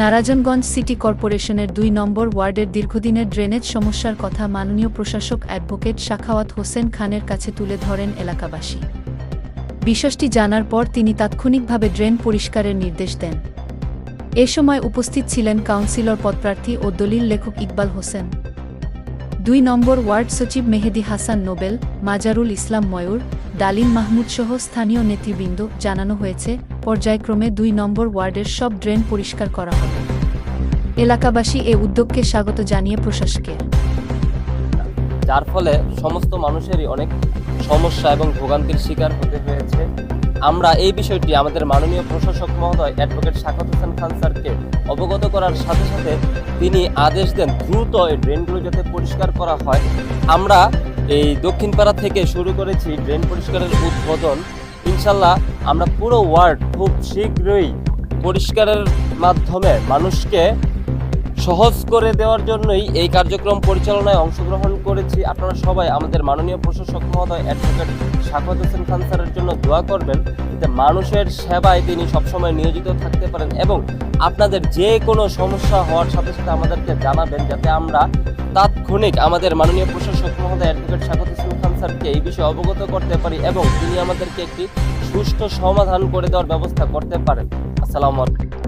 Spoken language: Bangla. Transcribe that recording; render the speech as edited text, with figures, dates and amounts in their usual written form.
নারায়ণগঞ্জ সিটি কর্পোরেশনের ২ নম্বর ওয়ার্ডের দীর্ঘদিনের ড্রেনেজ সমস্যার কথা মাননীয় প্রশাসক অ্যাডভোকেট সাখাওয়াত হোসেন খানের কাছে তুলে ধরেন এলাকাবাসী। বিষয়টি জানার পর তিনি তাৎক্ষণিকভাবে ড্রেন পরিষ্কারের নির্দেশ দেন। এ সময় উপস্থিত ছিলেন কাউন্সিলর পদপ্রার্থী ও দলিল লেখক ইকবাল হোসেন, ২ নম্বর ওয়ার্ড সচিব মেহেদী হাসান নোবেল, মাজারুল ইসলাম ময়ূর, ডালিম মাহমুদ সহ স্থানীয় নেতৃবৃন্দ। জানানো হয়েছে, পর্যায়ক্রমে ২ নম্বর ওয়ার্ডের সব ড্রেন পরিষ্কার করা হবে। এলাকাবাসী এ উদ্যোগকে স্বাগত জানিয়ে প্রশাসকের যার ফলে সমস্ত মানুষেরই অনেক সমস্যা এবং ভোগান্তির শিকার হতে হয়েছে। আমরা এই বিষয়টি আমাদের মাননীয় প্রশাসক মহোদয় অ্যাডভোকেট সাখাওয়াত হোসেন খান স্যারকে অবগত করার সাথে সাথে তিনি আদেশ দেন দ্রুত এই ড্রেনগুলো যাতে পরিষ্কার করা হয়। আমরা এই দক্ষিণপাড়া থেকে শুরু করেছি ড্রেন পরিষ্কারের উদ্বোধন। ইনশাল্লাহ আমরা পুরো ওয়ার্ড খুব শীঘ্রই পরিষ্কারের মাধ্যমে মানুষকে সহজ করে দেওয়ার জন্যই এই কার্যক্রম পরিচালনায় অংশগ্রহণ করেছি। আপনারা সবাই আমাদের মাননীয় প্রশাসক মহোদয় অ্যাডভোকেট সাখাওয়াত হোসেন খান স্যারের জন্য দোয়া করবেন, যাতে মানুষের সেবায় তিনি সবসময় নিয়োজিত থাকতে পারেন এবং আপনাদের যে কোনো সমস্যা হওয়ার সাথে সাথে আমাদেরকে জানাবেন, যাতে আমরা তাৎক্ষণিক আমাদের মাননীয় প্রশাসক মহোদয় অ্যাডভোকেট সাখাওয়াত হোসেন খান স্যারকে এই বিষয়ে অবগত করতে পারি এবং তিনি আমাদেরকে একটি সুষ্ঠু সমাধান করে দেওয়ার ব্যবস্থা করতে পারেন। আসসালামু আলাইকুম।